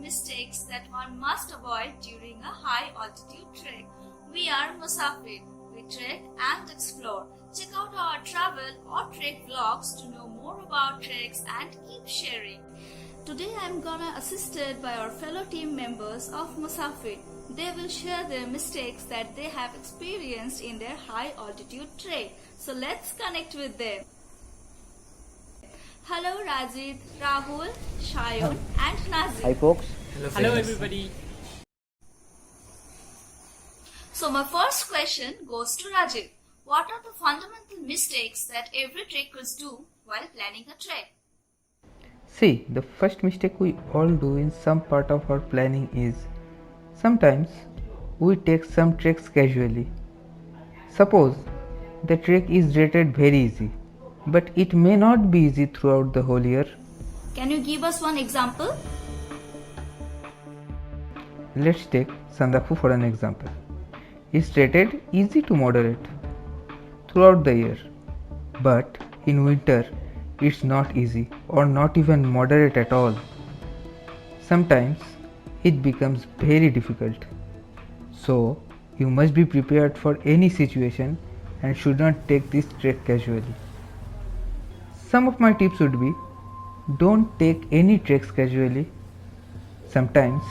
mistakes that one must avoid during a high altitude trek. We are Mushafir. We trek and explore. Check out our travel or trek vlogs to know more about treks and keep sharing. Today I am gonna assisted by our fellow team members of Mushafir. They will share their mistakes that they have experienced in their high altitude trek. So let's connect with them. Hello Rajit, Rahul, Shayon and Nazir. Hi folks. Hello everybody. So my first question goes to Rajit. What are the fundamental mistakes that every trekkers do while planning a trek? See, the first mistake we all do in some part of our planning is sometimes we take some treks casually. Suppose the trek is rated very easy, but it may not be easy throughout the whole year. Can you give us one example? Let's take Sandakphu for an example. It's rated easy to moderate throughout the year, but in winter it's not easy or not even moderate at all. Sometimes it becomes very difficult. So you must be prepared for any situation and should not take this trek casually. Some of my tips would be: don't take any treks casually. Sometimes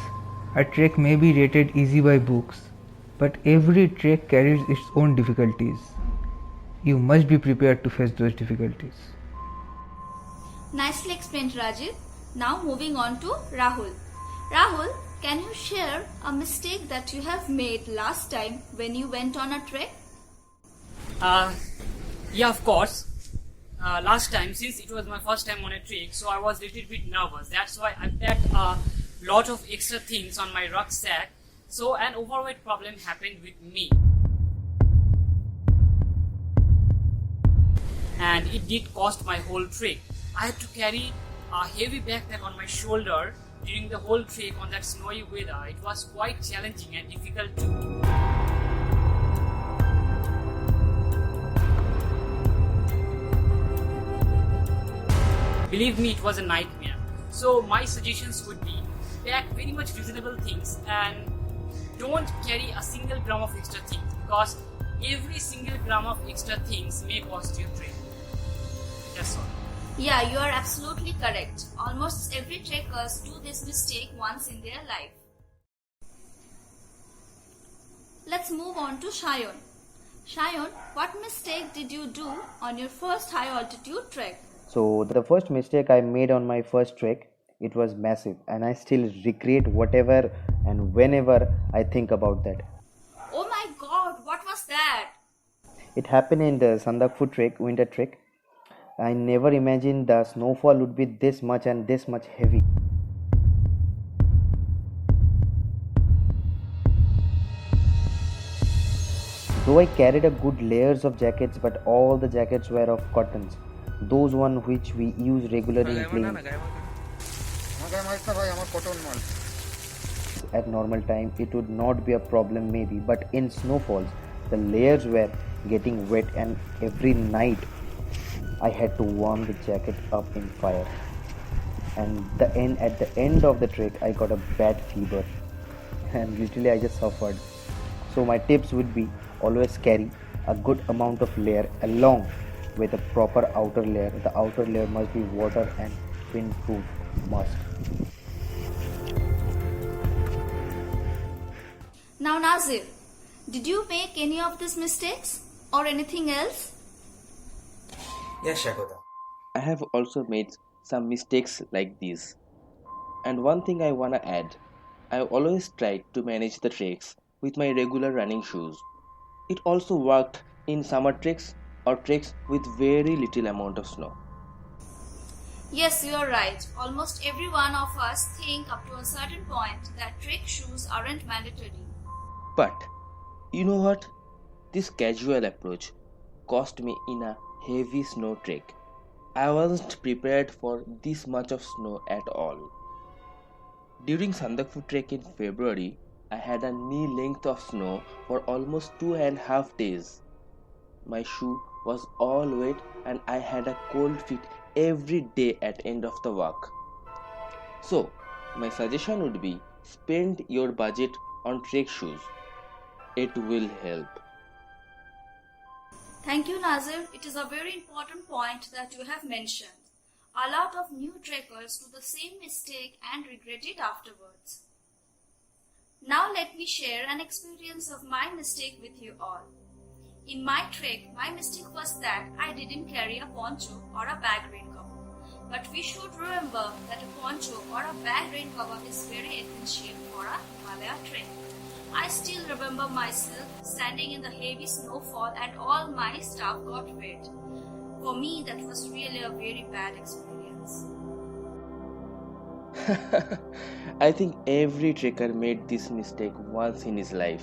a trek may be rated easy by books, but every trek carries its own difficulties. You must be prepared to face those difficulties. Nicely explained Rajit. Now moving on to Rahul. Rahul, can you share a mistake that you have made last time when you went on a trek? Yeah, of course. Last time, since it was my first time on a trek, so I was a little bit nervous. That's why I packed a lot of extra things on my rucksack. So an overweight problem happened with me. And it did cost my whole trek. I had to carry a heavy backpack on my shoulder during the whole trek on that snowy weather. It was quite challenging and difficult too. Believe me, it was a nightmare. So my suggestions would be: pack very much reasonable things and don't carry a single gram of extra things, because every single gram of extra things may cost you trek. That's all. Yeah, you are absolutely correct. Almost every trekkers do this mistake once in their life. Let's move on to Shayon. Shayon, what mistake did you do on your first high altitude trek? So the first mistake I made on my first trek, it was massive, and I still regret whatever and whenever I think about that. Oh my god, what was that? It happened in the Sandakphu trek, winter trek. I never imagined the snowfall would be this much and this much heavy. Though I carried a good layers of jackets, but all the jackets were of cottons, those one which we use regularly in planes. At normal time it would not be a problem maybe, but in snowfalls the layers were getting wet, and every night I had to warm the jacket up in fire. And at the end of the trek I got a bad fever and literally I just suffered. So my tips would be: always carry a good amount of layer along with a proper outer layer. The outer layer must be water and wind proof, must. Now Nazir, did you make any of these mistakes or anything else? Yes, Shakoda. I have also made some mistakes like these. And one thing I wanna add, I always tried to manage the treks with my regular running shoes. It also worked in summer treks or treks with very little amount of snow. Yes, you are right. Almost every one of us think up to a certain point that trek shoes aren't mandatory. But you know what? This casual approach cost me in a heavy snow trek. I wasn't prepared for this much of snow at all. During Sandakphu trek in February, I had a knee length of snow for almost 2.5 days. My shoe was all wet and I had a cold feet every day at end of the walk. So, My suggestion would be spend your budget on trek shoes. It will help. Thank you, Nazir. It is a very important point that you have mentioned. A lot of new trekkers do the same mistake and regret it afterwards. Now let me share an experience of my mistake with you all. In my trek, my mistake was that I didn't carry a poncho or a bag rain cover. But we should remember that a poncho or a bag rain cover is very essential for a Himalaya trek. I still remember myself standing in the heavy snowfall and all my stuff got wet. For me, that was really a very bad experience. I think every trekker made this mistake once in his life.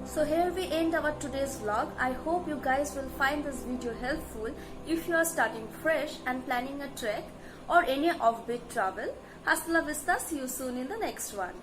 So here we end our today's vlog. I hope you guys will find this video helpful if you are starting fresh and planning a trek or any offbeat travel. Hasta la vista, see you soon in the next one.